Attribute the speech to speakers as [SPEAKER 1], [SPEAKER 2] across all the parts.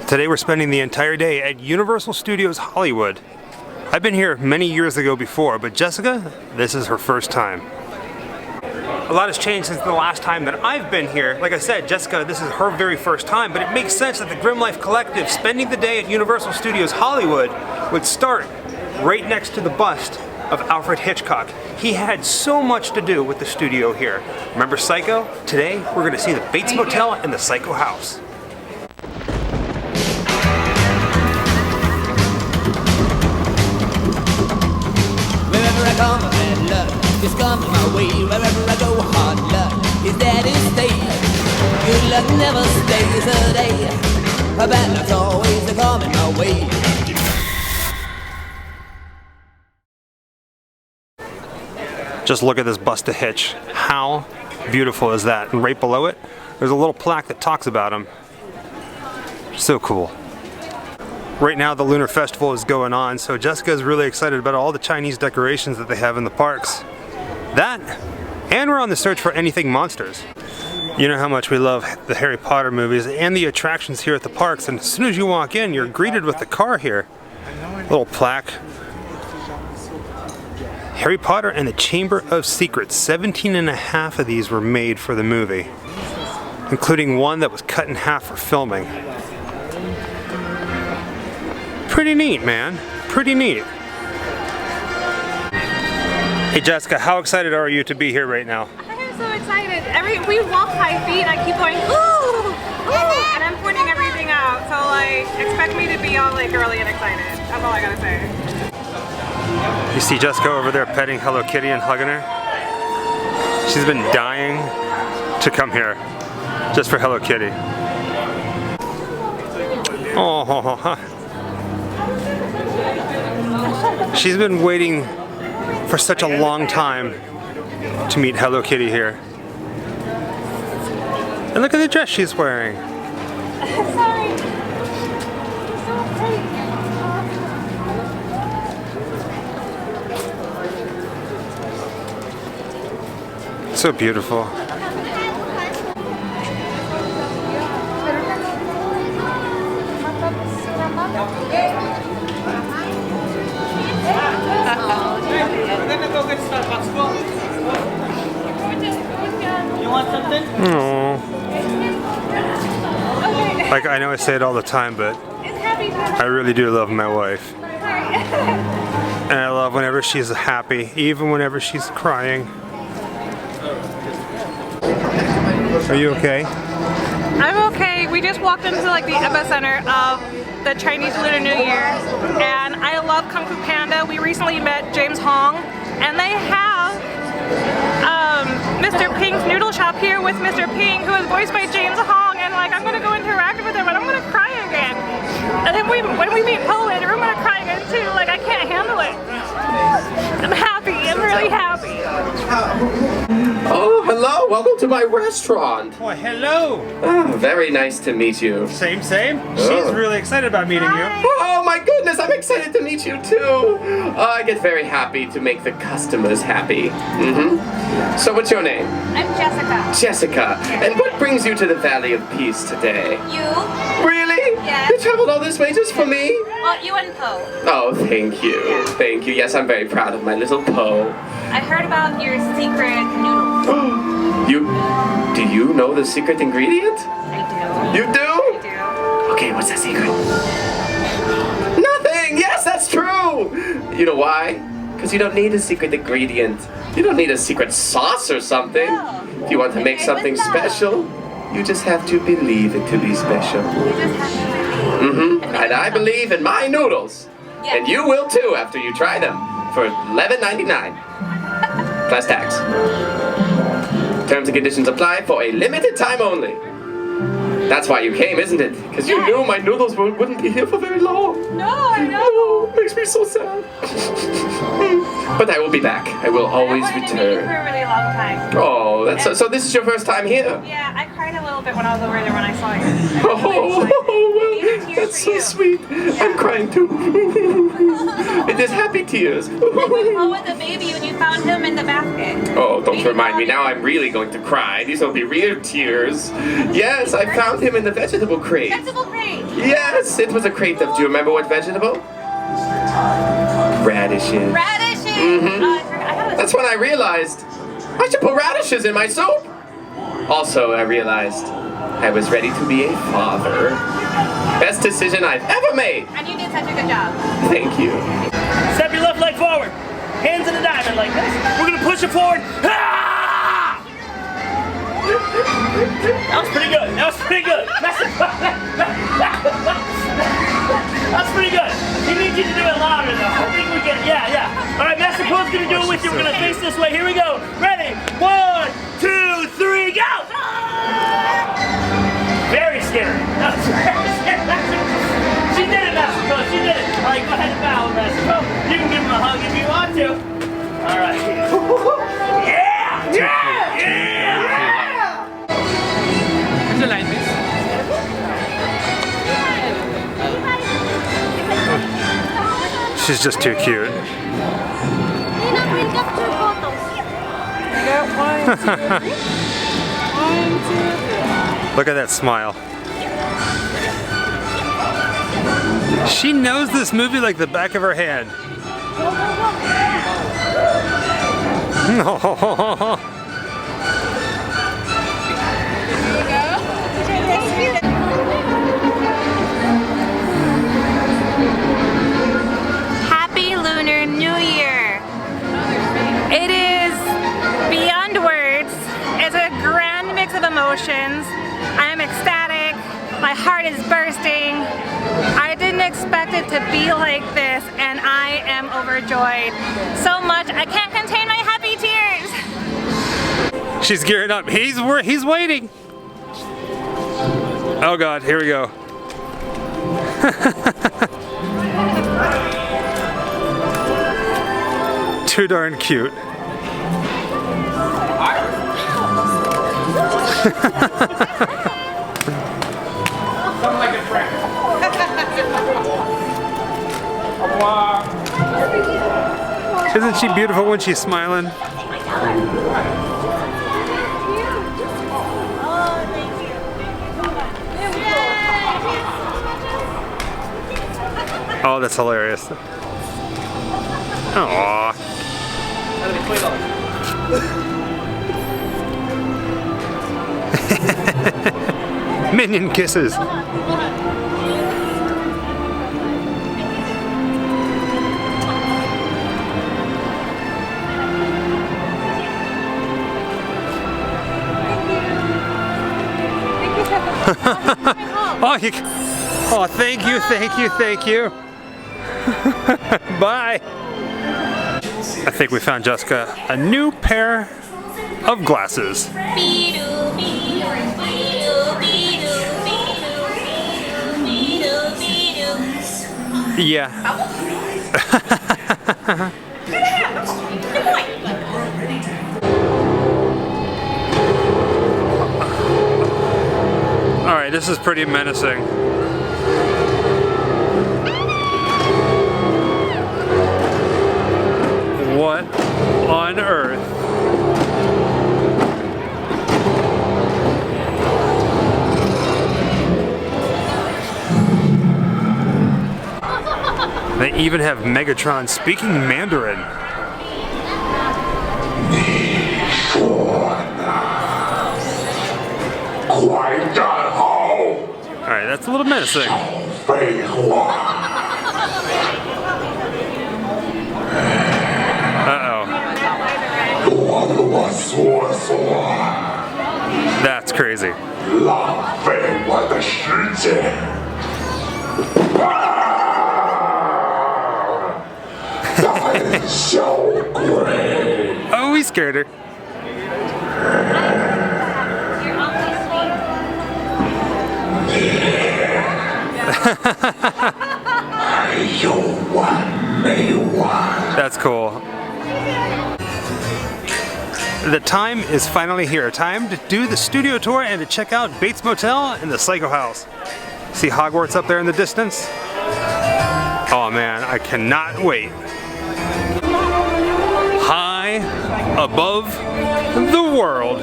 [SPEAKER 1] Today we're spending the entire day at Universal Studios Hollywood. I've been here many years ago before, but Jessica, this is her first time. A lot has changed since the last time that I've been here. Like I said, Jessica, this is her very first time, but it makes sense that the Grim Life Collective spending the day at Universal Studios Hollywood would start right next to the bust of Alfred Hitchcock. He had so much to do with the studio here. Remember Psycho? Today we're going to see the Bates Motel and the Psycho House.
[SPEAKER 2] Just comes my way wherever I go. Hard luck is that it stays. Good luck never stays a day. A bad luck's always coming my way.
[SPEAKER 1] Just look at this bust of Hitch. How beautiful is that? And right below it, there's a little plaque that talks about him. So cool. Right now the Lunar Festival is going on, so Jessica's really excited about all the Chinese decorations that they have in the parks. That, and we're on the search for anything monsters. You know how much we love the Harry Potter movies and the attractions here at the parks, and as soon as you walk in, you're greeted with the car here. Little plaque. Harry Potter and the Chamber of Secrets. 17 and a half of these were made for the movie, including one that was cut in half for filming. Pretty neat, man. Pretty neat. Hey Jessica, how excited are you to be here right now?
[SPEAKER 3] I'm so excited. We walk 5 feet and I keep going, ooh, ooh, and I'm pointing everything out. So like, expect me to be all like girly and excited. That's all I gotta say.
[SPEAKER 1] You see Jessica over there petting Hello Kitty and hugging her? She's been dying to come here just for Hello Kitty. Oh, she's been waiting for such a long time to meet Hello Kitty here. And look at the dress she's wearing.
[SPEAKER 3] Sorry.
[SPEAKER 1] So beautiful.
[SPEAKER 4] You want something?
[SPEAKER 1] Aww. Like, I know I say it all the time, but I really do love my wife. And I love whenever she's happy, even whenever she's crying. Are you okay?
[SPEAKER 3] I'm okay. We just walked into like the epicenter of the Chinese Lunar New Year, and I love Kung Fu Panda. We recently met James Hong, and they have Mr. Ping's noodle shop here with Mr. Ping, who is voiced by James Hong, and like I'm gonna go interact with him, and I'm gonna cry again. And then when we meet Poland, I'm gonna cry again too. Like I can't handle it. I'm happy. I'm really happy.
[SPEAKER 5] Oh, hello. Welcome to my restaurant.
[SPEAKER 1] Oh, hello.
[SPEAKER 5] Oh, very nice to meet you.
[SPEAKER 1] Same.
[SPEAKER 5] Oh.
[SPEAKER 1] She's really excited about meeting you.
[SPEAKER 5] Oh my goodness, I'm excited to meet you too. I get very happy to make the customers happy. So what's your name?
[SPEAKER 3] I'm Jessica.
[SPEAKER 5] Jessica. And what brings you to the Valley of Peace today?
[SPEAKER 3] You?
[SPEAKER 5] Really?
[SPEAKER 3] Yes.
[SPEAKER 5] You traveled all this way just for me?
[SPEAKER 3] Well, you and Poe.
[SPEAKER 5] Oh, thank you. Thank you. Yes, I'm very proud of my little Poe.
[SPEAKER 3] I heard about your secret noodles.
[SPEAKER 5] Do you know the secret ingredient?
[SPEAKER 3] I do.
[SPEAKER 5] You do?
[SPEAKER 3] I do.
[SPEAKER 5] Okay, what's that secret? Nothing! Yes, that's true! You know why? Because you don't need a secret ingredient. You don't need a secret sauce or something.
[SPEAKER 3] No.
[SPEAKER 5] If you want to make something special, you just have to believe it to be special.
[SPEAKER 3] You just have to believe.
[SPEAKER 5] And I believe in my noodles.
[SPEAKER 3] Yeah.
[SPEAKER 5] And you will too after you try them for $11.99. Plus tax. Terms and conditions apply for a limited time only. That's why you came, isn't it? Because you knew my noodles wouldn't be here for very long.
[SPEAKER 3] No, I know.
[SPEAKER 5] Oh, makes me so sad. But I will be back. I will always
[SPEAKER 3] I wanted to meet you for
[SPEAKER 5] return.
[SPEAKER 3] a really long time.
[SPEAKER 5] Oh, that's so this is your first time here?
[SPEAKER 3] Yeah, I cried a little bit when I was over there when I saw you.
[SPEAKER 5] Oh, well,
[SPEAKER 3] Even tears
[SPEAKER 5] that's so sweet. I'm crying too. It is happy tears.
[SPEAKER 3] What was the baby when you found him in the basket?
[SPEAKER 5] Oh, don't remind me. Now I'm really going to cry. These will be real tears. Yes, I found him in the vegetable crate.
[SPEAKER 3] Vegetable crate.
[SPEAKER 5] Yes, it was a crate of, do you remember what vegetable? Radishes.
[SPEAKER 3] Radishes.
[SPEAKER 5] Mhm.
[SPEAKER 3] Oh, I forgot.
[SPEAKER 5] That's when I realized I should put radishes in my soup. Also, I realized I was ready to be a father. Best decision I've ever made.
[SPEAKER 3] And you did such a good job.
[SPEAKER 5] Thank you.
[SPEAKER 4] Step your left leg forward. Hands in a diamond like this. We're gonna push it forward. Ah! That was pretty good. That was pretty good. That's pretty good. He needs you to do it louder though. I think we can. Yeah. All right, Master Pro's gonna do it with you. We're gonna face this way. Here we go. Ready? 1, 2, 3, go! Very scary. That was very scary. She did it, Master Pro. She did it. All right, go ahead and bow, Master Pro. You can give him a hug if you want to. All right. Yeah!
[SPEAKER 6] Would you like this?
[SPEAKER 1] She's just too cute. Look at that smile. She knows this movie like the back of her hand.
[SPEAKER 3] Happy Lunar New Year. It is beyond words. It's a grand mix of emotions. I am ecstatic. My heart is bursting. I didn't expect it to be like this, and I am overjoyed. So much, I can't contain my happy tears.
[SPEAKER 1] She's gearing up. He's waiting. Oh God, here we go. Too darn cute.
[SPEAKER 4] Something like a friend.
[SPEAKER 1] Isn't she beautiful when she's smiling? Oh, that's hilarious. Aww. Minion kisses. Oh, thank you. Bye. I think we found Jessica a new pair of glasses. Yeah. Alright, this is pretty menacing. What on earth? They even have Megatron speaking Mandarin. Alright, that's a little menacing. Uh-oh. That's crazy. Oh, he scared her. That's cool. The time is finally here. Time to do the studio tour and to check out Bates Motel and the Psycho House. See Hogwarts up there in the distance? Oh man, I cannot wait. High above the world.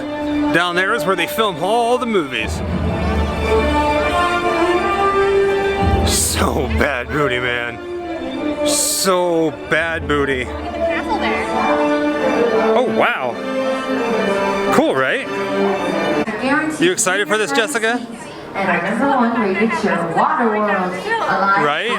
[SPEAKER 1] Down there is where they film all the movies. So bad booty, man. So bad booty. Oh wow. Cool, right? You excited for this, Jessica?
[SPEAKER 7] And our #1 rated show, Waterworld.
[SPEAKER 1] Right?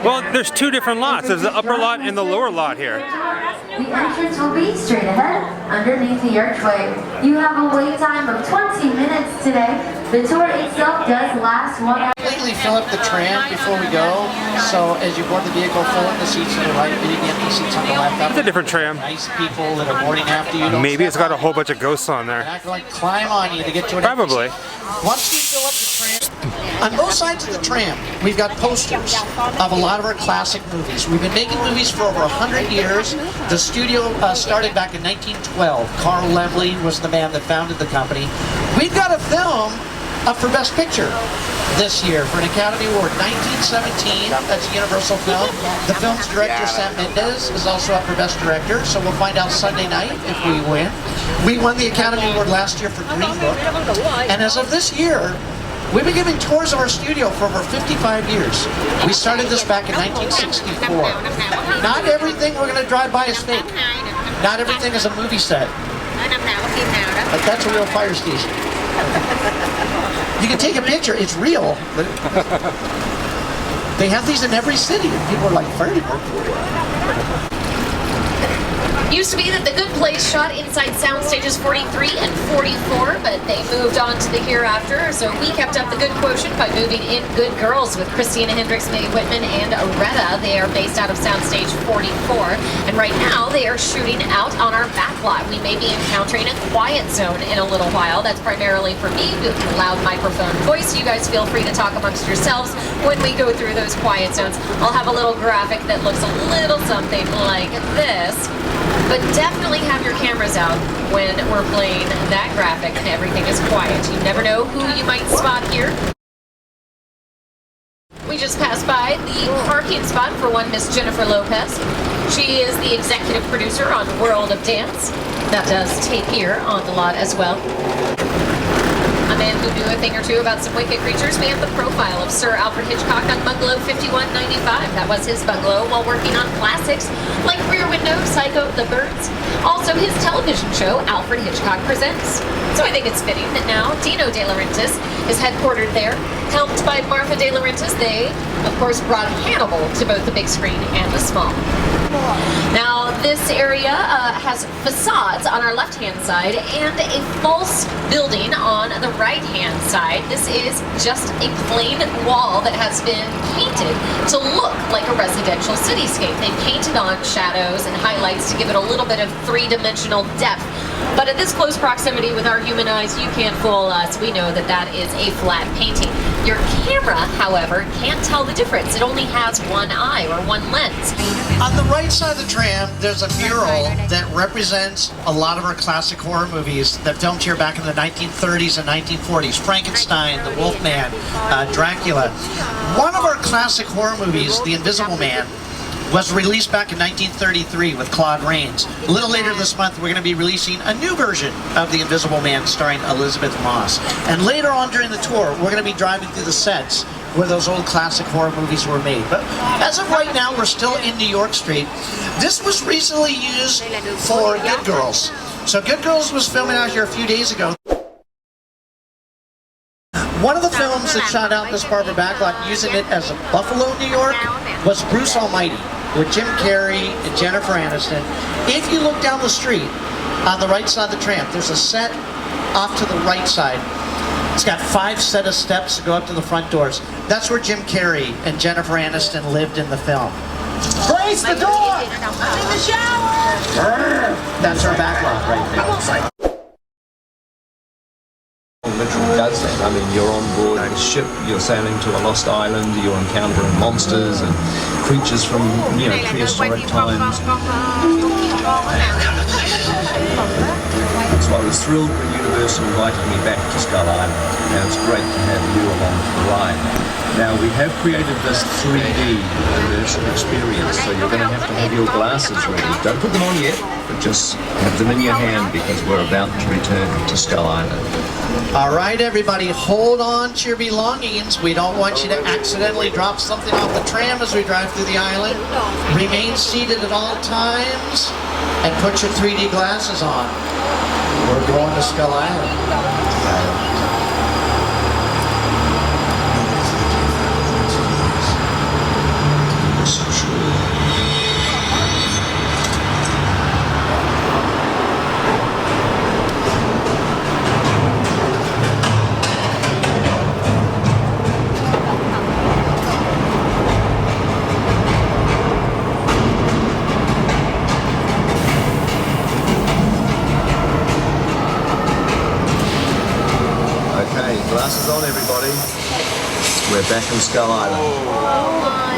[SPEAKER 1] Well, there's two different lots. There's the upper lot and the lower lot here.
[SPEAKER 7] The entrance will be straight ahead, underneath the archway. You have a wait time of 20 minutes today. The tour itself does last 1 hour.
[SPEAKER 8] Completely fill up the tram before we go. So as you board the vehicle, fill up the seats to the right, leaving the empty seats on the left.
[SPEAKER 1] It's a different tram.
[SPEAKER 8] Nice people that are boarding after you. Don't
[SPEAKER 1] Maybe it's got a
[SPEAKER 8] step
[SPEAKER 1] whole
[SPEAKER 8] on
[SPEAKER 1] bunch of ghosts on
[SPEAKER 8] it. They're
[SPEAKER 1] there.
[SPEAKER 8] not going to climb on you to get to an
[SPEAKER 1] Probably.
[SPEAKER 8] empty seat. Once we fill up the tram, on both sides of the tram, we've got posters of a lot of our classic movies. We've been making movies for over 100 years. The studio started back in 1912. Carl Laemmle was the man that founded the company. We've got a film up for Best Picture this year for an Academy Award. 1917, that's a Universal film. The film's director, Sam Mendes, is also up for Best Director, so we'll find out Sunday night if we win. We won the Academy Award last year for Green Book, and as of this year, we've been giving tours of our studio for over 55 years. We started this back in 1964. Not everything we're going to drive by is fake. Not everything is a movie set. But that's a real fire station. You can take a picture, it's real. They have these in every city, and people are like, fire department.
[SPEAKER 9] Used to be that the Good Place shot inside sound stages 43 and 44, but they moved on to the hereafter, so we kept up the good quotient by moving in Good Girls with Christina Hendricks, Mae Whitman, and Aretta. They are based out of soundstage 44, and right now they are shooting out on our backlot. We may be encountering a quiet zone in a little while. That's primarily for me with a loud microphone voice. You guys feel free to talk amongst yourselves when we go through those quiet zones. I'll have a little graphic that looks a little something like this. But definitely have your cameras out when we're playing that graphic and everything is quiet. You never know who you might spot here. We just passed by the parking spot for one Miss Jennifer Lopez. She is the executive producer on World of Dance. That does tape here on the lot as well. A man who knew a thing or two about some wicked creatures. We have the profile of Sir Alfred Hitchcock on bungalow 5195. That was his bungalow while working on classics like Rear Window, Psycho, The Birds. Also his television show, Alfred Hitchcock Presents. So I think it's fitting that now Dino De Laurentiis is headquartered there, helped by Martha De Laurentiis. They, of course, brought Hannibal to both the big screen and the small. Now, this area has facades on our left-hand side and a false building on the right-hand side. This is just a plain wall that has been painted to look like a residential cityscape. They painted on shadows and highlights to give it a little bit of three-dimensional depth. But at this close proximity with our human eyes, you can't fool us. We know that that is a flat painting. Your camera, however, can't tell the difference. It only has one eye or one lens.
[SPEAKER 8] On the right side of the tram, there's a mural that represents a lot of our classic horror movies that filmed here back in the 1930s and 1940s. Frankenstein, The Wolfman, Dracula. One of our classic horror movies, The Invisible Man, was released back in 1933 with Claude Rains. A little later this month, we're going to be releasing a new version of The Invisible Man starring Elizabeth Moss. And later on during the tour, we're going to be driving through the sets where those old classic horror movies were made. But as of right now, we're still in New York Street. This was recently used for Good Girls. So Good Girls was filming out here a few days ago. One of the films that shot out this part of our backlot using it as a Buffalo, New York, was Bruce Almighty with Jim Carrey and Jennifer Aniston. If you look down the street on the right side of the tram, there's a set off to the right side. It's got 5 set of steps to go up to the front doors. That's where Jim Carrey and Jennifer Aniston lived in the film. Brace the door! I'm in the shower! That's our backlot right there.
[SPEAKER 10] Literally does that. I mean, you're on board a ship, you're sailing to a lost island, you're encountering monsters and creatures from, you know, prehistoric times. So I was thrilled when Universal invited me back to Skull Island, and it's great to have you along for the ride. Now, we have created this 3D immersive experience, so you're going to have your glasses ready. Don't put them on yet, but just have them in your hand because we're about to return to Skull Island.
[SPEAKER 8] All right, everybody, hold on to your belongings. We don't want you to accidentally drop something off the tram as we drive through the island. Remain seated at all times and put your 3D glasses on. We're going to Skull Island.
[SPEAKER 10] Glasses on, everybody. We're back in Skull Island.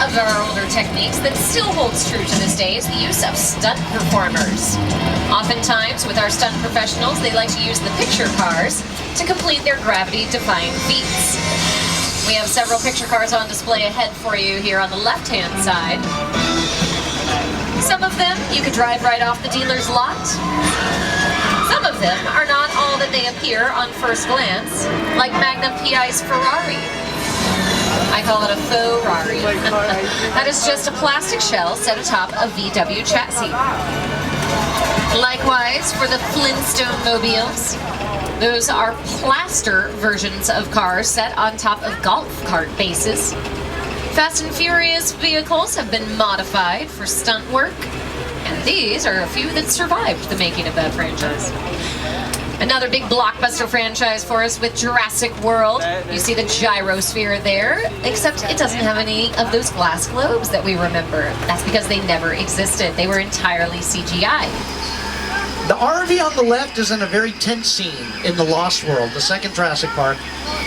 [SPEAKER 9] Of our older techniques that still holds true to this day is the use of stunt performers. Oftentimes, with our stunt professionals, they like to use the picture cars to complete their gravity-defying feats. We have several picture cars on display ahead for you here on the left-hand side. Some of them you could drive right off the dealer's lot. Some of them are not all that they appear on first glance, like Magnum PI's Ferrari. I call it a faux Rari. That is just a plastic shell set atop a VW chassis. Likewise, for the Flintstone mobiles, those are plaster versions of cars set on top of golf cart bases. Fast and Furious vehicles have been modified for stunt work, and these are a few that survived the making of that franchise. Another big blockbuster franchise for us with Jurassic World. You see the gyrosphere there, except it doesn't have any of those glass globes that we remember. That's because they never existed. They were entirely CGI.
[SPEAKER 8] The RV on the left is in a very tense scene in The Lost World, the second Jurassic Park.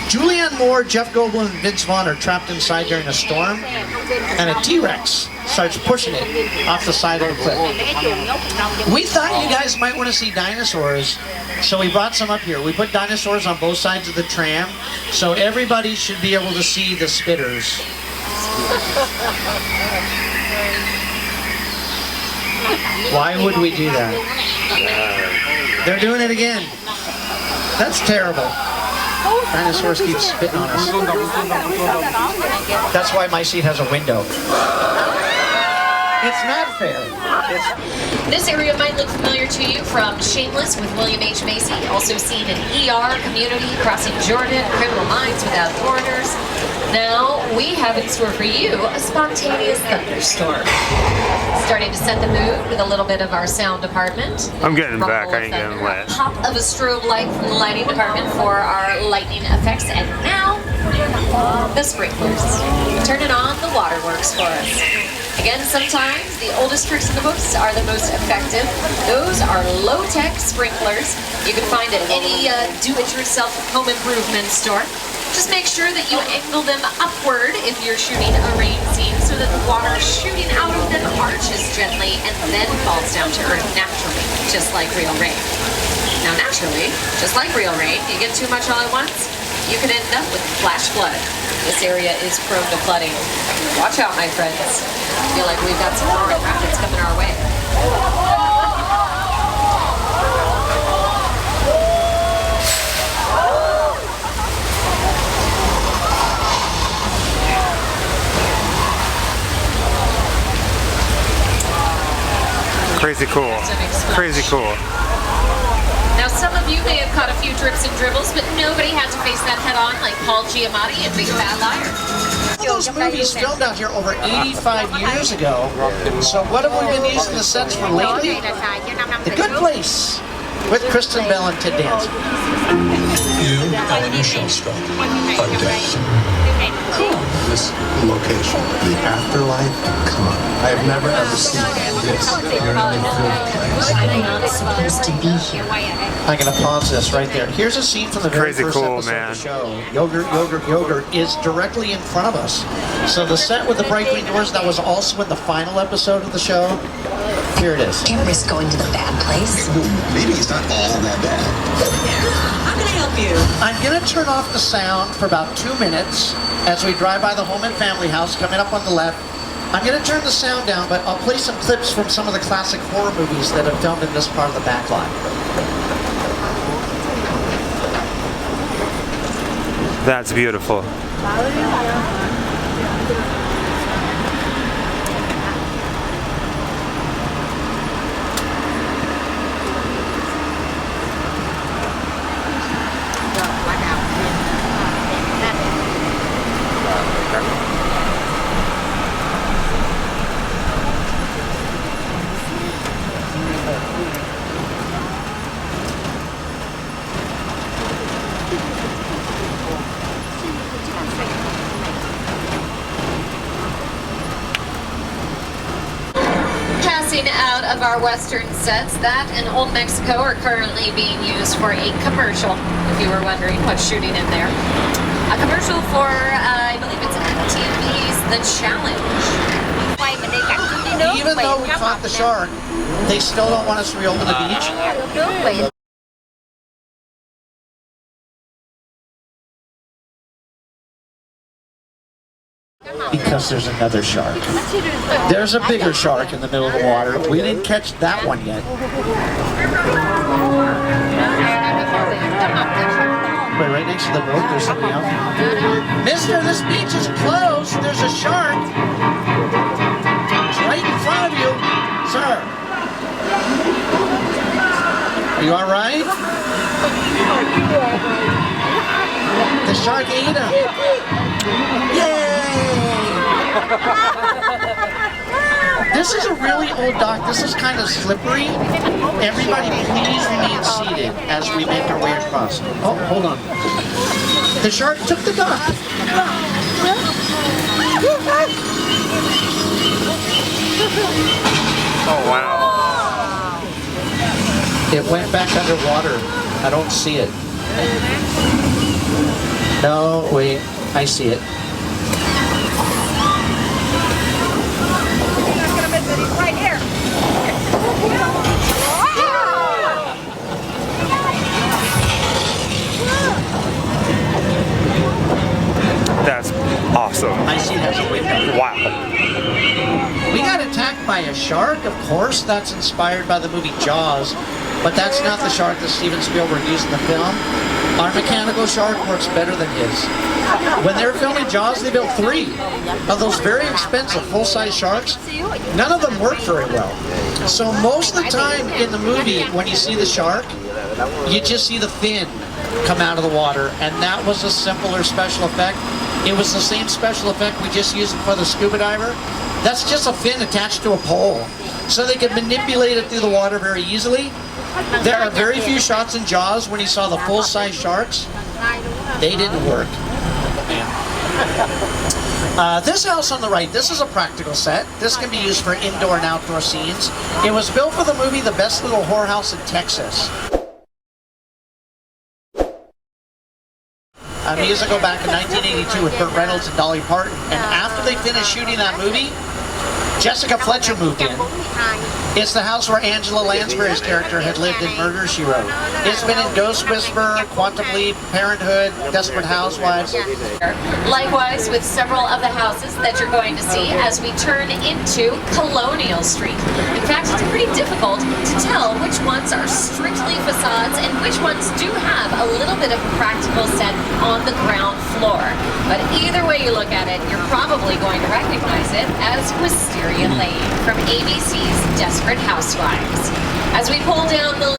[SPEAKER 8] Julianne Moore, Jeff Goldblum, and Vince Vaughn are trapped inside during a storm, and a T-Rex starts pushing it off the side of the cliff. We thought you guys might want to see dinosaurs, so we brought some up here. We put dinosaurs on both sides of the tram, so everybody should be able to see the spitters. Why would we do that? They're doing it again. That's terrible. Dinosaurs keep spitting on us. That's why my seat has a window. It's not fair.
[SPEAKER 9] This area might look familiar to you from Shameless with William H. Macy, also seen in ER, Community, Crossing Jordan, Criminal Minds Without Foreigners. Now, we have in store for you a spontaneous thunderstorm. Starting to set the mood with a little bit of our sound department.
[SPEAKER 1] I'm getting back, I ain't getting wet.
[SPEAKER 9] Pop of a strobe light from the lighting department for our lightning effects. And now, the sprinklers. Turning on the waterworks for us. Again, sometimes the oldest tricks in the books are the most effective. Those are low-tech sprinklers. You can find at any do-it-yourself home improvement store. Just make sure that you angle them upward if you're shooting a rain scene so that the water shooting out of them arches gently and then falls down to earth naturally, just like real rain. Now naturally, just like real rain, you get too much all at once, you can end up with flash flood. This area is prone to flooding. Watch out, my friends. I feel like we've got some roaring rapids coming our way.
[SPEAKER 1] Crazy cool. Crazy cool.
[SPEAKER 9] Now, some of you may have caught a few drips and dribbles, but nobody had to face that head on like Paul Giamatti and Big Fat Liar.
[SPEAKER 8] Those movies filmed out here over 85 years ago. So what have we been using the sets for lately? The Good Place with Kristen Bell and Ted Danson.
[SPEAKER 11] You, Ellen Michelle Strong, are dead. This location, the afterlife, come on. I have never ever seen this. You're in a good place.
[SPEAKER 12] I'm not supposed to be here.
[SPEAKER 8] I'm going to pause this right there. Here's a scene from the very
[SPEAKER 1] Crazy
[SPEAKER 8] first
[SPEAKER 1] cool,
[SPEAKER 8] episode
[SPEAKER 1] man.
[SPEAKER 8] of the show. Yogurt, Yogurt, Yogurt is directly in front of us. So the set with the bright green doors, that was also in the final episode of the show. Here it is.
[SPEAKER 12] Can't risk going to the bad place.
[SPEAKER 11] Maybe it's not all that bad.
[SPEAKER 12] How can I help you?
[SPEAKER 8] I'm going to turn off the sound for about 2 minutes as we drive by the home and family house coming up on the left. I'm going to turn the sound down, but I'll play some clips from some of the classic horror movies that have filmed in this part of the backlot.
[SPEAKER 1] That's beautiful.
[SPEAKER 9] Out of our western sets, that and Old Mexico are currently being used for a commercial, if you were wondering what's shooting in there. A commercial for, I believe it's TV's The Challenge.
[SPEAKER 8] Even though we caught the shark, they still don't want us to reopen the beach. Because there's another shark. There's a bigger shark in the middle of the water. We didn't catch that one yet. Wait, right next to the boat, there's something else. Mister, this beach is closed. There's a shark. It's right in front of you, sir. Are you all right? The shark ate him. Yay! This is a really old dock. This is kind of slippery. Everybody please remain seated as we make our way across. Oh, hold on. The shark took the dock.
[SPEAKER 1] Oh, wow.
[SPEAKER 8] It went back underwater. I don't see it. No, wait. I see it.
[SPEAKER 3] Right here.
[SPEAKER 1] That's awesome.
[SPEAKER 8] I see it has a window.
[SPEAKER 1] Wow.
[SPEAKER 8] We got attacked by a shark, of course. That's inspired by the movie Jaws, but that's not the shark that Steven Spielberg used in the film. Our mechanical shark works better than his. When they were filming Jaws, they built 3 of those very expensive full-size sharks. None of them work very well. So most of the time in the movie, when you see the shark, you just see the fin come out of the water, and that was a simpler special effect. It was the same special effect we just used for the scuba diver. That's just a fin attached to a pole. So they could manipulate it through the water very easily. There are very few shots in Jaws when you saw the full-size sharks. They didn't work. Man. This house on the right, this is a practical set. This can be used for indoor and outdoor scenes. It was built for the movie The Best Little Whorehouse in Texas. A musical back in 1982 with Burt Reynolds and Dolly Parton. And after they finished shooting that movie, Jessica Fletcher moved in. It's the house where Angela Lansbury's character had lived in Murder, She Wrote. It's been in Ghost Whisperer, Quantum Leap, Parenthood, Desperate Housewives.
[SPEAKER 9] Likewise with several of the houses that you're going to see as we turn into Colonial Street. In fact, it's pretty difficult to tell which ones are strictly facades and which ones do have a little bit of a practical set on the ground floor. But either way you look at it, you're probably going to recognize it as Wisteria Lane from ABC's Desperate Housewives. As we pull down the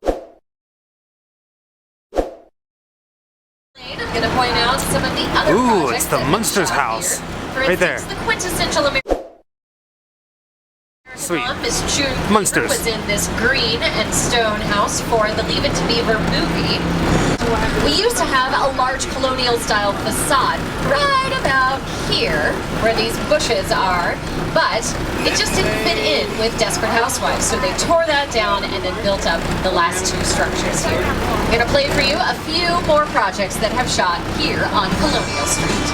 [SPEAKER 9] lane, I'm going to point out some of the other projects.
[SPEAKER 1] It's the Munsters house.
[SPEAKER 9] For
[SPEAKER 1] Right there.
[SPEAKER 9] instance, the quintessential American
[SPEAKER 1] Sweet.
[SPEAKER 9] Miss June
[SPEAKER 1] Munsters.
[SPEAKER 9] was in this green and stone house for the Leave It to Beaver movie. We used to have a large colonial style facade right about here where these bushes are, but it just didn't fit in with Desperate Housewives, so they tore that down and then built up the last two structures here. I'm going to play for you a few more projects that have shot here on Colonial Street.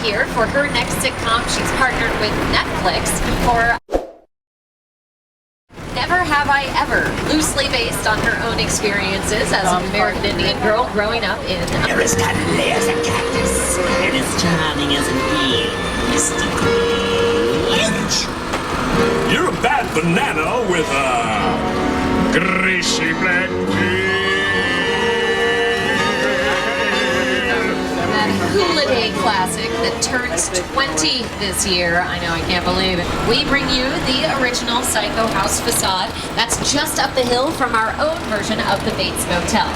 [SPEAKER 9] Here for her next sitcom. She's partnered with Netflix for Never Have I Ever, loosely based on her own experiences as an American Indian girl growing up in...
[SPEAKER 13] You're as cuddly as a cactus and as charming as an eel, Mr. Grinch.
[SPEAKER 14] You're a bad banana with a greasy black peel.
[SPEAKER 9] Holiday classic that turns 20 this year. I know, I can't believe it. We bring you the original Psycho House facade. That's just up the hill from our own version of the Bates Motel.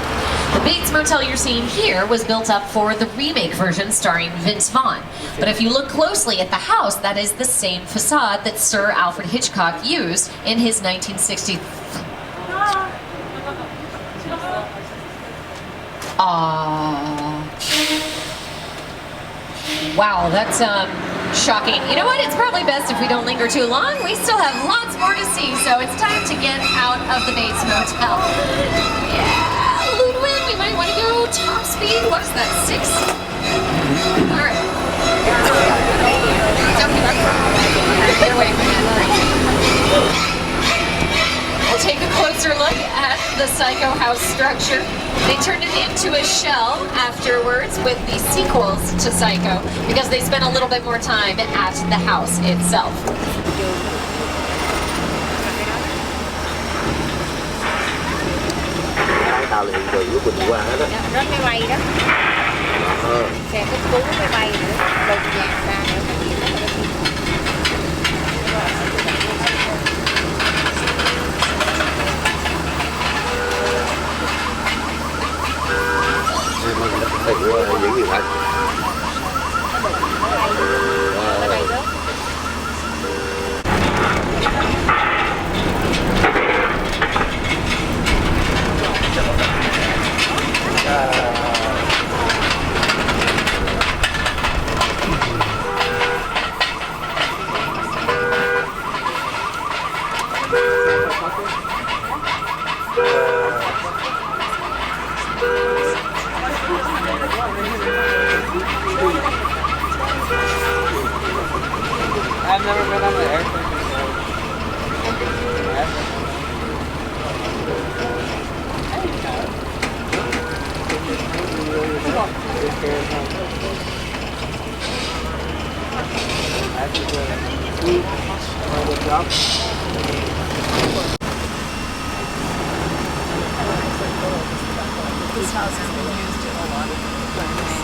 [SPEAKER 9] The Bates Motel you're seeing here was built up for the remake version starring Vince Vaughn. But if you look closely at the house, that is the same facade that Sir Alfred Hitchcock used in his 1960... Wow, that's shocking. You know what? It's probably best if we don't linger too long. We still have lots more to see, so it's time to get out of the Bates Motel. Yeah, Ludwig, we might want to go top speed. What is that, 6? All right. Get away from that. We'll take a closer look at the Psycho House structure. They turned it into a shell afterwards with the sequels to Psycho because they spent a little bit more time at the house itself.
[SPEAKER 15] Tàu là hiện trường của Quỳnh qua hết á.
[SPEAKER 16] Rất máy bay đó. Xe cấp cứu máy bay nữa, đột nhạc ra nữa cái gì đó.
[SPEAKER 15] Những gì thật.
[SPEAKER 6] I've never been on the airplane
[SPEAKER 3] This house has been used in a lot of ways.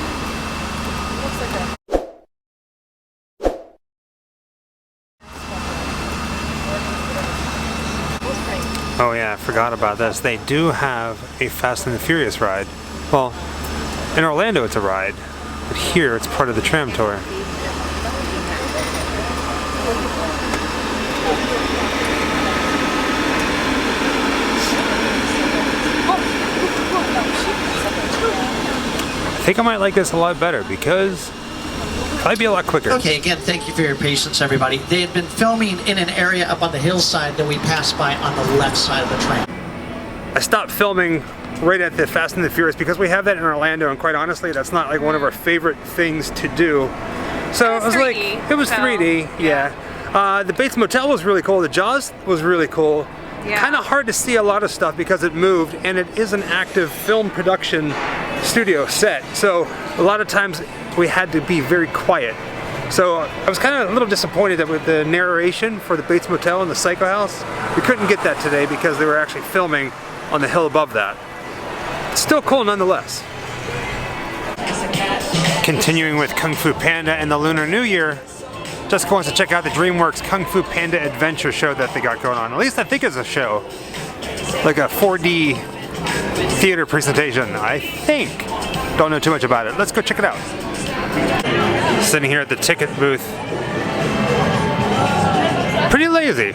[SPEAKER 3] Looks like a...
[SPEAKER 1] Oh yeah, I forgot about this. They do have a Fast and the Furious ride. Well, in Orlando it's a ride, but here it's part of the tram tour. I think I might like this a lot better because it'll be a lot quicker.
[SPEAKER 8] Okay, again, thank you for your patience, everybody. They had been filming in an area up on the hillside that we passed by on the left side of the train.
[SPEAKER 1] I stopped filming right at the Fast and the Furious because we have that in Orlando, and quite honestly, that's not like one of our favorite things to do. So it was 3D, like, it was 3D, yeah. The Bates Motel was really cool. The Jaws was really cool. Yeah. Kind of hard to see a lot of stuff because it moved, and it is an active film production studio set. So a lot of times we had to be very quiet. So I was kind of a little disappointed that with the narration for the Bates Motel and the Psycho House, we couldn't get that today because they were actually filming on the hill above that. It's still cool nonetheless. Continuing with Kung Fu Panda and the Lunar New Year, Jessica wants to check out the DreamWorks Kung Fu Panda Adventure show that they got going on. At least I think it's a show. Like a 4D theater presentation, I think. Don't know too much about it. Let's go check it out. Sitting here at the ticket booth. Pretty lazy.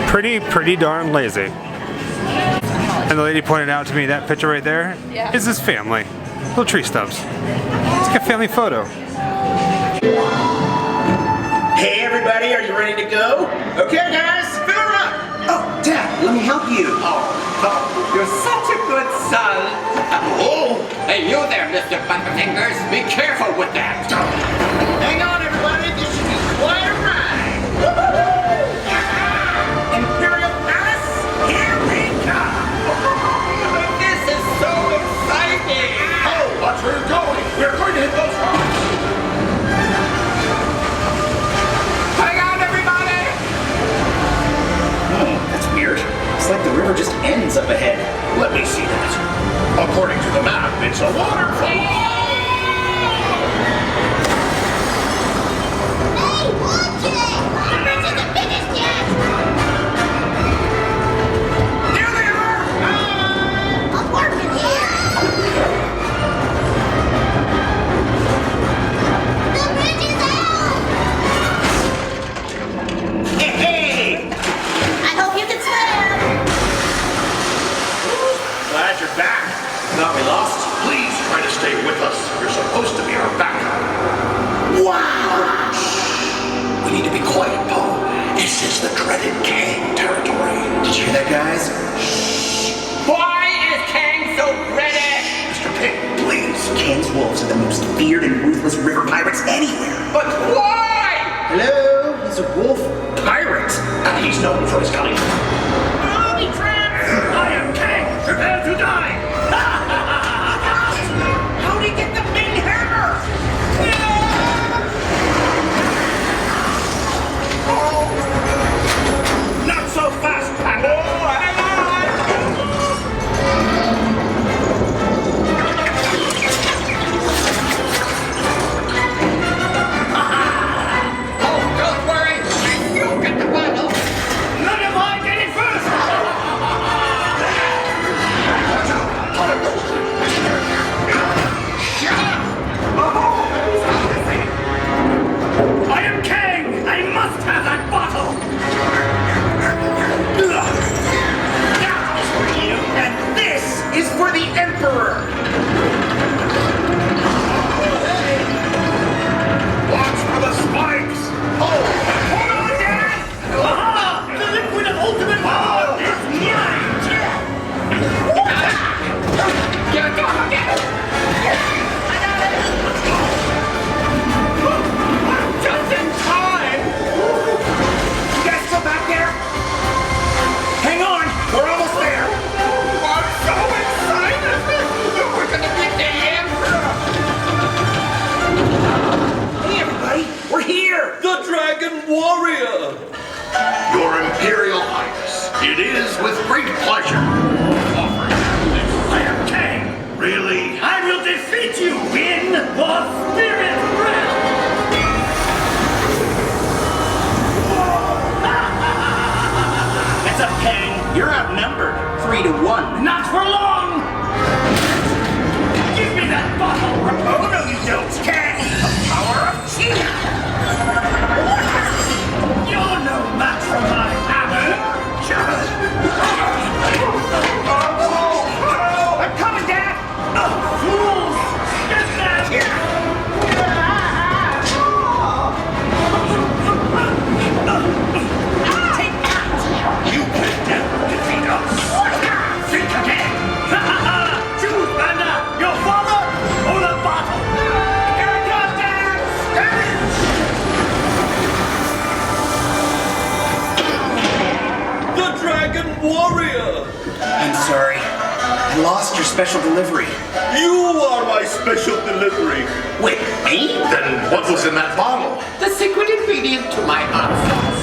[SPEAKER 1] Pretty darn lazy. And the lady pointed out to me that picture right there is his family. Little tree stumps. It's like a family photo.
[SPEAKER 17] Hey everybody, are you ready to go? Okay guys, fill her up! Oh, Dad, let me help you.
[SPEAKER 18] Oh, you're such a good son. Oh, hey you there, Mr. Butterfingers. Be careful with that.
[SPEAKER 17] Hang on everybody, this should be quite a ride. Imperial Palace, here we come.
[SPEAKER 18] This is so exciting.
[SPEAKER 17] Oh, watch where you're going. We're going to hit those rocks. It's like the river just ends up ahead. Let me see that. According to the map, it's a waterfall.
[SPEAKER 19] Hey, watch it! The bridge is the biggest yet!
[SPEAKER 17] There they are!
[SPEAKER 19] I'm working here! The bridge is out!
[SPEAKER 17] Hey!
[SPEAKER 19] I hope you can swim!
[SPEAKER 17] Glad you're back. Thought we lost. Please try to stay with us. You're supposed to be our backup. Wow! Shh. We need to be quiet, Paul. This is the dreaded Kang territory. Did you hear that, guys?
[SPEAKER 18] Shh. Why is Kang so dreaded?
[SPEAKER 17] Mr. Pig, please. Kang's wolves are the most feared and ruthless river pirates anywhere.
[SPEAKER 18] But why?
[SPEAKER 17] Hello? He's a wolf pirate. And he's known for his cunning. Booby traps! I am Kang. Prepare to die. How'd he get the big hammer? Not so fast, Panda. Hang
[SPEAKER 18] Oh, don't worry. You'll get the bottle.
[SPEAKER 17] None of my defeat you in the spirit realm. It's okay. You're outnumbered 3-1. Not for long. Give me that bottle. Oh no, you don't. Can the power of chi. You're no match for my hammer. I'm coming, Dad. Oh, fools! Get back here. Take that. You can never defeat us. Think again. Choose, Panda. Your father or the bottle. Here it comes, Dad.
[SPEAKER 14] The Dragon Warrior!
[SPEAKER 17] I'm sorry. I lost your special delivery.
[SPEAKER 14] You are my special delivery.
[SPEAKER 17] Wait, me?
[SPEAKER 11] Then what was in that bottle?
[SPEAKER 18] The secret ingredient to my hot sauce.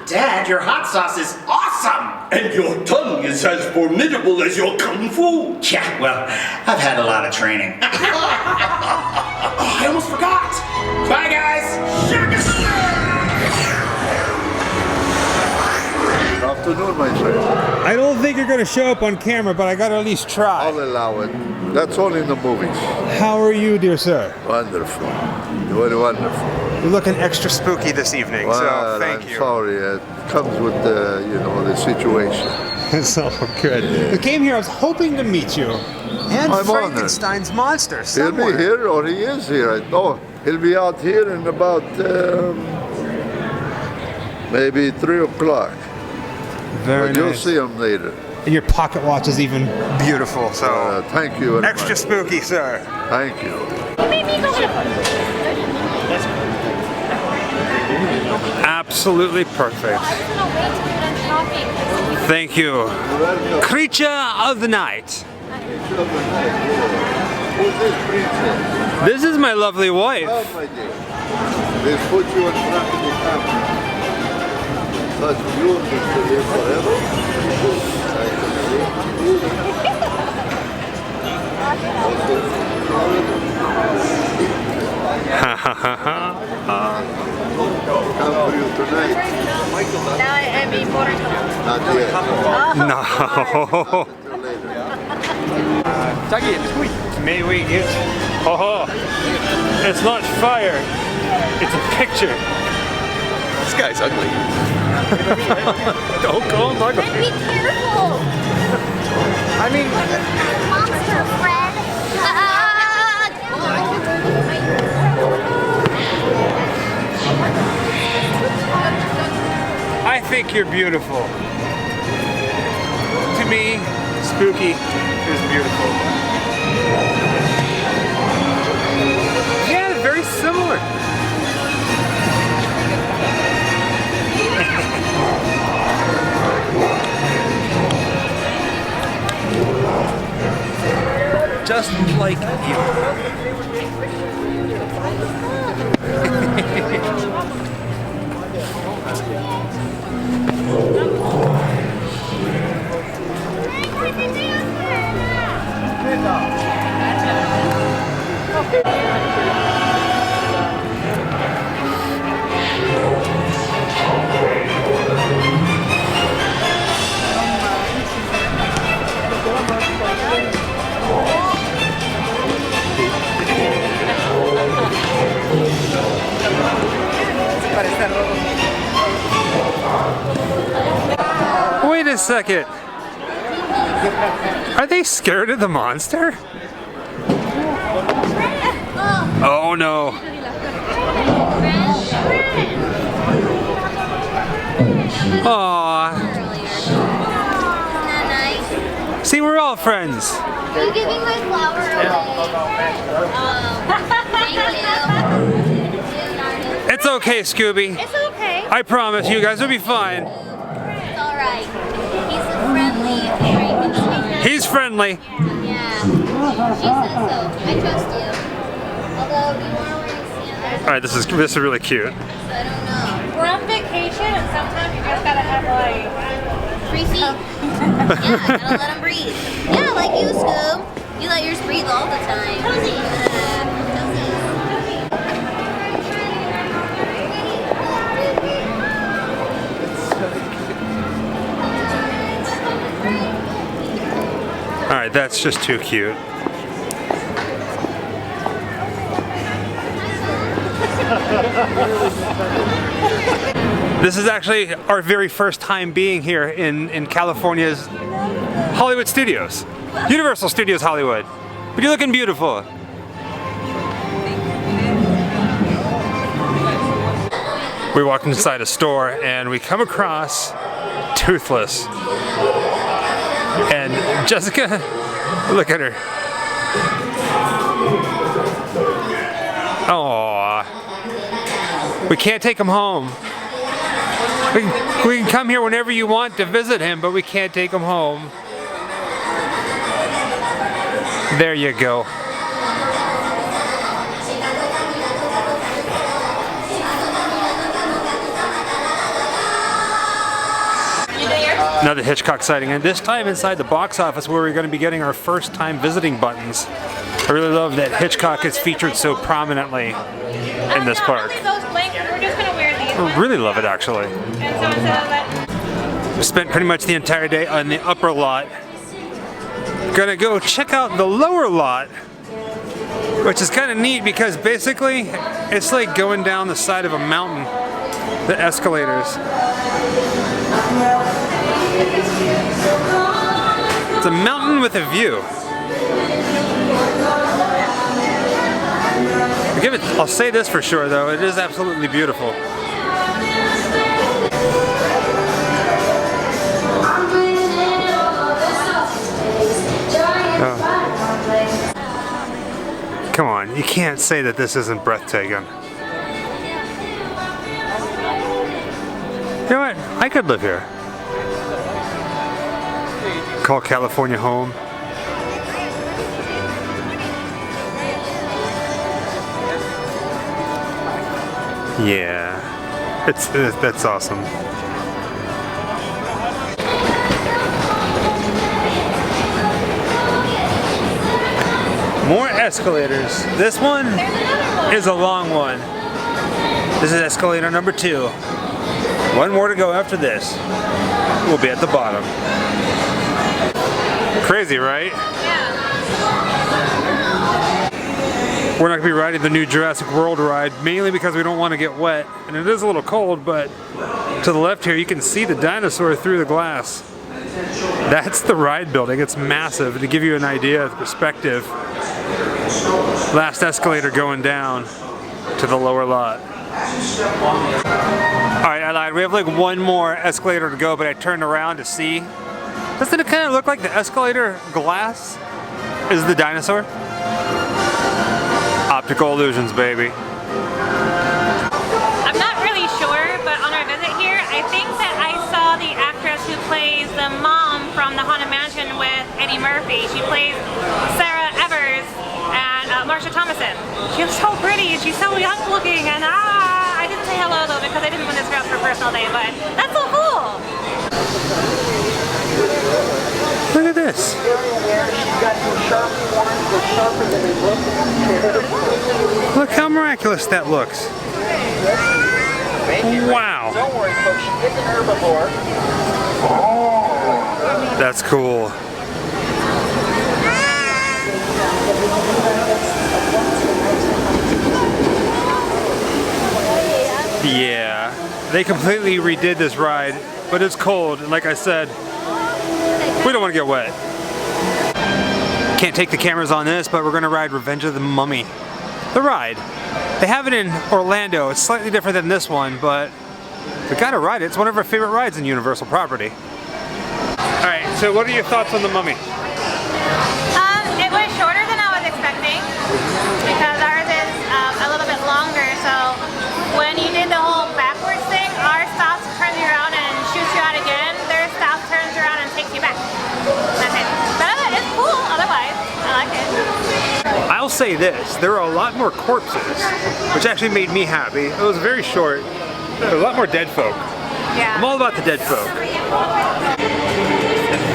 [SPEAKER 17] Dad, your hot sauce is awesome!
[SPEAKER 14] And your tongue is as formidable as your kung fu.
[SPEAKER 17] Yeah, well, I've had a lot of training. Oh, I almost forgot! Bye, guys!
[SPEAKER 11] Good afternoon, my friend.
[SPEAKER 1] I don't think you're gonna show up on camera, but I gotta at least try.
[SPEAKER 11] I'll allow it. That's only in the movies.
[SPEAKER 1] How are you, dear sir?
[SPEAKER 11] Wonderful. Very wonderful.
[SPEAKER 1] You're looking extra spooky this evening, so
[SPEAKER 11] Well,
[SPEAKER 1] thank
[SPEAKER 11] I'm
[SPEAKER 1] you.
[SPEAKER 11] sorry. It comes with the, the situation.
[SPEAKER 1] It's all good. I came here, I was hoping to meet you. And
[SPEAKER 11] I'm honored.
[SPEAKER 1] Frankenstein's monster
[SPEAKER 11] He'll
[SPEAKER 1] somewhere.
[SPEAKER 11] be here, or he is here. Oh, he'll be out here in about maybe 3 o'clock.
[SPEAKER 1] Very
[SPEAKER 11] But you'll
[SPEAKER 1] nice.
[SPEAKER 11] see him later.
[SPEAKER 1] And your pocket watch is even beautiful, so
[SPEAKER 11] Thank you very
[SPEAKER 1] extra
[SPEAKER 11] much.
[SPEAKER 1] spooky, sir.
[SPEAKER 11] Thank you.
[SPEAKER 1] Absolutely perfect. Thank you. Creature of the night.
[SPEAKER 11] Who's this princess?
[SPEAKER 1] This is my lovely wife.
[SPEAKER 11] Oh, my dear. They put you in front of the camera. Such beauty to live forever. Come for you tonight. Not yet.
[SPEAKER 1] No. May we get? Oh, it's not fire. It's a picture.
[SPEAKER 20] This guy's ugly.
[SPEAKER 1] Don't call him ugly.
[SPEAKER 19] Be careful!
[SPEAKER 1] I mean,
[SPEAKER 19] Monster friend!
[SPEAKER 1] I think you're beautiful. To me, spooky is beautiful. Yeah, very similar. Just like you. Wait a second. Are they scared of the monster? Oh no. Aww. See, we're all friends.
[SPEAKER 19] Are you giving my flower away? Thank you.
[SPEAKER 1] It's okay, Scooby.
[SPEAKER 19] It's okay.
[SPEAKER 1] I promise you guys will be fine.
[SPEAKER 19] It's alright. He's a friendly Frankenstein.
[SPEAKER 1] He's friendly.
[SPEAKER 19] Yeah. She said so. I trust you. Although, do you want to wear Santa?
[SPEAKER 1] All right, this is really cute.
[SPEAKER 19] I don't know.
[SPEAKER 3] We're on vacation and sometimes you just gotta have like
[SPEAKER 19] 3 feet. Yeah, gotta let them breathe. Yeah, like you, Scoob. You let yours breathe all the time.
[SPEAKER 1] Alright, that's just too cute. This is actually our very first time being here in California's Hollywood Studios. Universal Studios Hollywood. But you're looking beautiful. We walk inside a store and we come across Toothless. And Jessica, look at her. Aww. We can't take him home. We can come here whenever you want to visit him, but we can't take him home. There you go. Another Hitchcock sighting, and this time inside the box office where we're going to be getting our first time visiting buttons. I really love that Hitchcock is featured so prominently in this park. I really love it actually. We spent pretty much the entire day on the upper lot. Gonna go check out the lower lot, which is kind of neat because basically it's like going down the side of a mountain, the escalators. It's a mountain with a view. I'll say this for sure though, it is absolutely beautiful. Oh. Come on, you can't say that this isn't breathtaking. You know what? I could live here. Call California home. Yeah, that's awesome. More escalators. This one is a long one. This is escalator number 2. One more to go after this. We'll be at the bottom. Crazy, right?
[SPEAKER 3] Yeah.
[SPEAKER 1] We're not going to be riding the new Jurassic World ride, mainly because we don't want to get wet. And it is a little cold, but to the left here you can see the dinosaur through the glass. That's the ride building. It's massive. To give you an idea of the perspective, last escalator going down to the lower lot. Alright, I lied. We have like one more escalator to go, but I turned around to see. Doesn't it kind of look like the escalator glass is the dinosaur? Optical illusions, baby.
[SPEAKER 3] I'm not really sure, but on our visit here, I think that I saw the actress who plays the mom from the Haunted Mansion with Eddie Murphy. She plays Sarah Evers and Marsha Thomason. She was so pretty and she's so young looking, and I didn't say hello though because I didn't win this girl for personal day, but that's so cool.
[SPEAKER 1] Look at this. Look how miraculous that looks. Wow.
[SPEAKER 21] Don't worry, folks. She did the herbivore.
[SPEAKER 1] That's cool. Yeah, they completely redid this ride, but it's cold, and like I said, we don't want to get wet. Can't take the cameras on this, but we're going to ride Revenge of the Mummy. The ride. They have it in Orlando. It's slightly different than this one, but we gotta ride it. It's one of our favorite rides in Universal property. Alright, so what are your thoughts on the Mummy?
[SPEAKER 3] It was shorter than I was expecting because ours is a little bit longer, so when you did the whole backwards thing, our stops turns you around and shoots you out again. Their stop turns you around and takes you back. That's it. But it's cool otherwise. I like it.
[SPEAKER 1] I'll say this, there are a lot more corpses, which actually made me happy. It was very short. There were a lot more dead folk.
[SPEAKER 3] Yeah.
[SPEAKER 1] I'm all about the dead folk.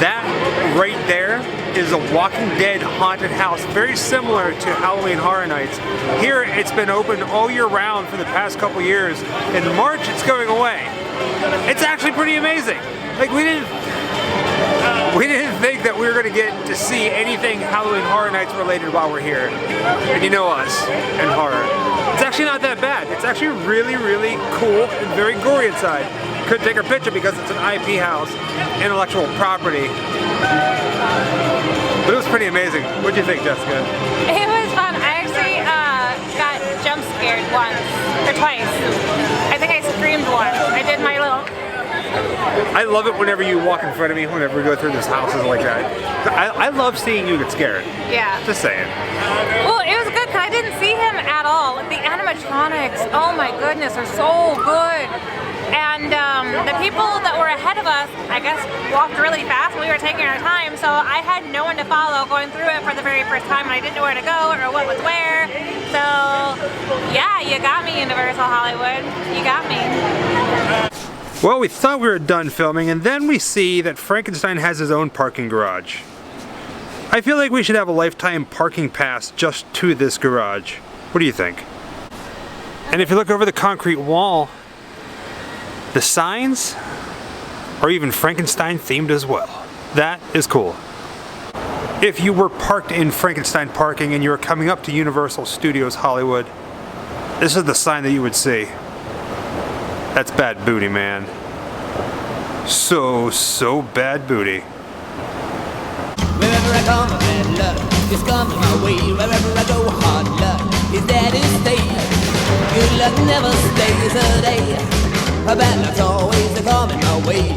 [SPEAKER 1] That right there is a Walking Dead haunted house, very similar to Halloween Horror Nights. Here it's been open all year round for the past couple years. In March it's going away. It's actually pretty amazing. Like we didn't think that we were going to get to see anything Halloween Horror Nights related while we're here. And you know us and horror. It's actually not that bad. It's actually really, really cool and very gory inside. Couldn't take a picture because it's an IP house, intellectual property. But it was pretty amazing. What'd you think, Jessica?
[SPEAKER 3] It was fun. I actually got jump scared once or twice. I think I screamed once. I did my little...
[SPEAKER 1] I love it whenever you walk in front of me, whenever we go through these houses like that. I love seeing you get scared.
[SPEAKER 3] Yeah.
[SPEAKER 1] Just saying.
[SPEAKER 3] Well, it was good because I didn't see him at all. The animatronics, oh my goodness, are so good. And the people that were ahead of us, I guess, walked really fast. We were taking our time, so I had no one to follow going through it for the very first time, and I didn't know where to go or what was where. So, yeah, you got me, Universal Hollywood. You got me.
[SPEAKER 1] Well, we thought we were done filming, and then we see that Frankenstein has his own parking garage. I feel like we should have a lifetime parking pass just to this garage. What do you think? And if you look over the concrete wall, the signs are even Frankenstein themed as well. That is cool. If you were parked in Frankenstein parking and you were coming up to Universal Studios Hollywood, this is the sign that you would see. That's bad booty, man. So bad booty.
[SPEAKER 2] Wherever I come, bad luck is coming my way. Wherever I go, hard luck is there to stay. Good luck never stays a day. A bad luck's always coming my way.